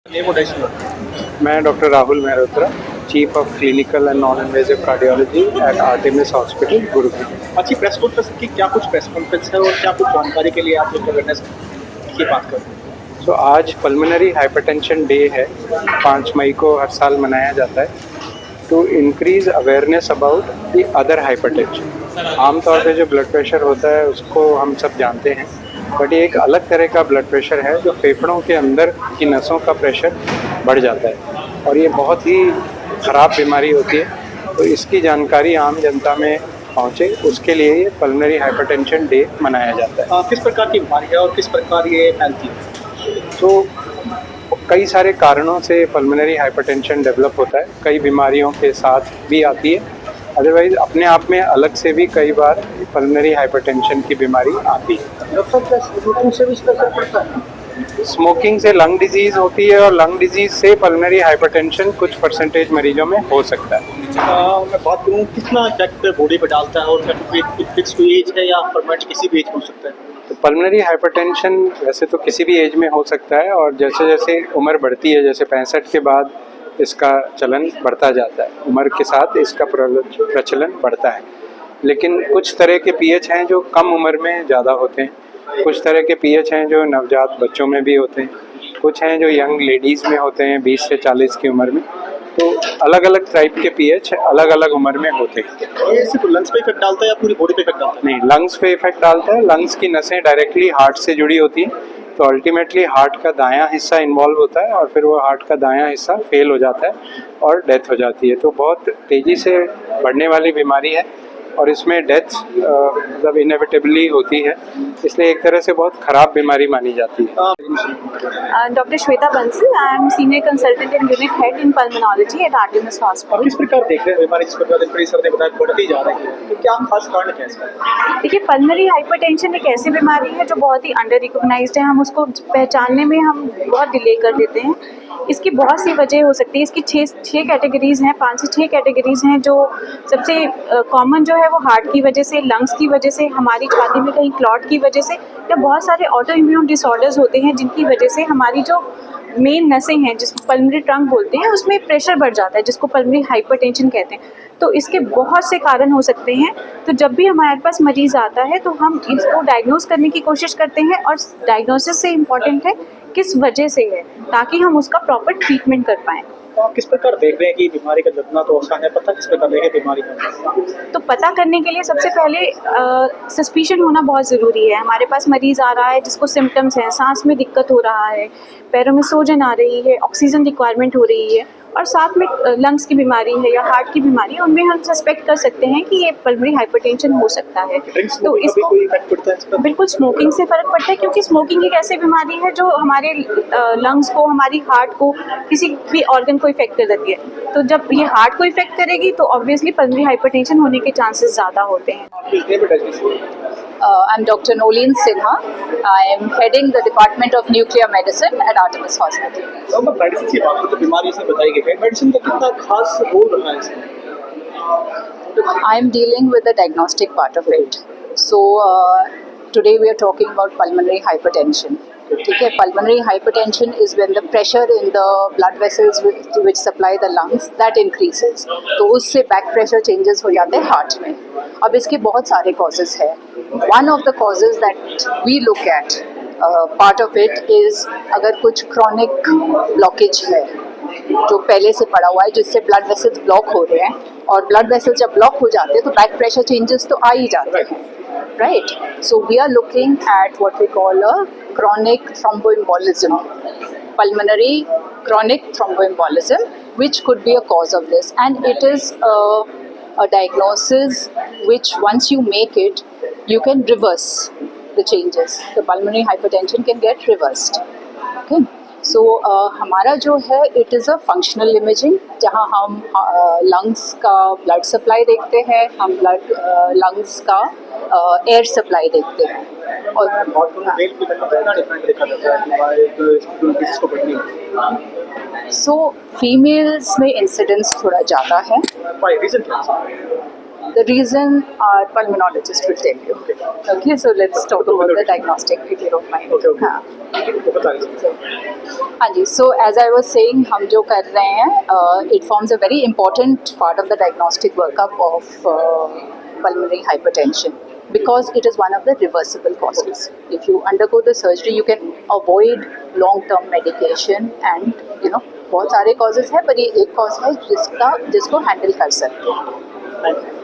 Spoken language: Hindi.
नेम और डेस्टिनेशन। मैं doctor Rahul Mehrotra, chief of clinical and non invasive cardiology at Artemis hospital, Gurugram. अच्छी प्रेस कॉन्फ्रेंस की क्या कुछ प्रेस कॉन्फ्रेंस है और क्या कुछ जानकारी के लिए आप लोग अवेयरनेस की बात करते हैं? सो आज पल्मोनरी हाइपरटेंशन डे है, 5 मई को हर साल मनाया जाता है to increase awareness about the other hypertension. आमतौर पे जो ब्लड प्रेशर होता है उसको हम सब जानते हैं, बट ये एक अलग तरह का ब्लड प्रेशर है जो फेफड़ों के अंदर की नसों का प्रेशर बढ़ जाता है और ये बहुत ही ख़राब बीमारी होती है। तो इसकी जानकारी आम जनता में पहुँचे, उसके लिए ये पल्मोनरी हाइपरटेंशन डे मनाया जाता है। किस प्रकार की बीमारी है और किस प्रकार ये फैलती है? तो कई सारे कारणों से पल्मोनरी हाइपरटेंशन डेवलप होता है, कई बीमारियों के साथ भी आती है, अदरवाइज अपने आप में अलग से भी कई बार पल्मोनरी हाइपरटेंशन की बीमारी आती है। डॉक्टर क्या स्मोकिंग से भी इसका असर पड़ता है? स्मोकिंग से लंग डिजीज़ होती है और लंग डिजीज़ से पल्मोनरी हाइपरटेंशन कुछ परसेंटेज मरीजों में हो सकता है। मैं बात करूँ कितना इफेक्ट बॉडी पर डालता है और क्या फिक्स कोई एज है या परमानेंट किसी भी एज में हो सकता है? तो पल्मोनरी हाइपरटेंशन वैसे तो किसी भी एज में हो सकता है और जैसे जैसे उम्र बढ़ती है, जैसे 65 के बाद इसका चलन बढ़ता जाता है, उम्र के साथ इसका प्रचलन बढ़ता है। लेकिन कुछ तरह के पीएच हैं जो कम उम्र में ज़्यादा होते हैं, कुछ तरह के पीएच हैं जो नवजात बच्चों में भी होते हैं, कुछ हैं जो यंग लेडीज़ में होते हैं 20 से 40 की उम्र में। तो अलग अलग टाइप के पीएच अलग अलग उम्र में होते हैं। ये सिर्फ लंग्स पे इफेक्ट डालता है या पूरी बॉडी पे इफेक्ट डालता है? नहीं, लंग्स पे इफेक्ट डालता है। लंग्स की नसें डायरेक्टली हार्ट से जुड़ी होती हैं, तो अल्टीमेटली हार्ट का दायां हिस्सा इन्वॉल्व होता है और फिर वो हार्ट का दायां हिस्सा फेल हो जाता है और डेथ हो जाती है। तो बहुत तेज़ी से बढ़ने वाली बीमारी है और इसमें डेथ मतलब इनएविटेबली होती है, इसलिए एक तरह से बहुत ख़राब बीमारी मानी जाती है। Dr. Shweta Bansal, I am Senior Consultant and Unit Head in Pulmonology at Artemis और Hospital. किस प्रकार देख रहे हैं बीमारी जिस प्रकार दिन सर ने बताया बढ़ती जा रही है, तो क्या खास कारण क्या है इसका? देखिए, पल्मोनरी हाइपरटेंशन एक ऐसी बीमारी है जो बहुत ही अंडर रिकॉग्नाइज्ड है। हम उसको पहचानने में हम बहुत डिले कर देते हैं। इसकी बहुत सी वजह हो सकती है। इसकी छः कैटेगरीज़ हैं, 5 से 6 कैटेगरीज़ हैं। जो सबसे कॉमन जो है वो हार्ट की वजह से, लंग्स की वजह से, हमारी छाती में कहीं क्लॉट की वजह से, या बहुत सारे ऑटो इम्यून डिसऑर्डर्स होते हैं जिनकी वजह से हमारी जो मेन नसें हैं जिसको पल्मोनरी ट्रंक बोलते हैं उसमें प्रेशर बढ़ जाता है, जिसको पल्मोनरी हाइपरटेंशन कहते हैं। तो इसके बहुत से कारण हो सकते हैं। तो जब भी हमारे पास मरीज़ आता है तो हम इसको डायग्नोस करने की कोशिश करते हैं और डायग्नोसिस से इम्पॉर्टेंट है किस वजह से है, ताकि हम उसका प्रॉपर ट्रीटमेंट कर पाएँ। तो आप किस प्रकार देख रहे हैं कि बीमारी का लगना तो आसान है, पता किस प्रकार देखें बीमारी का? तो पता करने के लिए सबसे पहले सस्पिशन होना बहुत ज़रूरी है। हमारे पास मरीज़ आ रहा है जिसको सिम्टम्स हैं, सांस में दिक्कत हो रहा है, पैरों में सूजन आ रही है, ऑक्सीजन रिक्वायरमेंट हो रही है और साथ में लंग्स की बीमारी है या हार्ट की बीमारी है, उनमें हम सस्पेक्ट कर सकते हैं कि ये पल्मोनरी हाइपरटेंशन हो सकता है। तो इसको कोई इफेक्ट पड़ता है इसका? बिल्कुल स्मोकिंग से फ़र्क पड़ता है, क्योंकि स्मोकिंग एक ऐसी बीमारी है जो हमारे लंग्स को, हमारी हार्ट को, किसी भी ऑर्गन को इफेक्ट कर देती है। तो जब ये हार्ट को इफेक्ट करेगी तो ऑब्वियसली पल्मोनरी हाइपरटेंशन होने के चांसेस ज़्यादा होते हैं। I'm Dr. Nolene Sinha. I am heading the Department of Nuclear Medicine at Artemis Hospital. तो हम मेडिसिन की बात करें तो बीमारी से बताई गई है, मेडिसिन का कितना खास रोल रहा है इसमें? I am dealing with the diagnostic part of it. So today we are talking about pulmonary hypertension. ठीक है, pulmonary hypertension is when the pressure in the blood vessels which supply the lungs that increases. तो उससे back pressure changes हो जाते हैं heart में. अब इसके बहुत सारे causes हैं. One of the causes that we look at, part of it is अगर कुछ chronic blockage है जो पहले से पड़ा हुआ है जिससे ब्लड वेसल्स ब्लॉक हो रहे हैं, और ब्लड वेसल्स जब ब्लॉक हो जाते हैं तो बैक प्रेशर चेंजेस तो आ ही जाते हैं, right? So we are looking at what we call a chronic thromboembolism, pulmonary chronic thromboembolism, which could be a cause of this, and it is a diagnosis which once you make it you can reverse the changes. The pulmonary hypertension can get reversed. Okay, so हमारा जो है it is a functional imaging, जहाँ हम लंग्स का ब्लड सप्लाई देखते हैं, हम लंग्स का एयर सप्लाई देखते हैं। और सो फीमेल्स में इंसिडेंस थोड़ा ज़्यादा है। रीजन क्या है? The reason our pulmonologist will tell you. Okay, so let's talk about the diagnostic if you don't mind. Okay, okay. हाँ. तो बता दीजिए। हाँ जी, so as I was saying, हम जो कर रहे हैं, it forms a very important part of the diagnostic workup of pulmonary hypertension because it is one of the reversible causes. If you undergo the surgery, you can avoid long-term medication and बहुत सारे causes हैं, पर ये एक cause है जिसको handle कर सकते हैं. Thank you.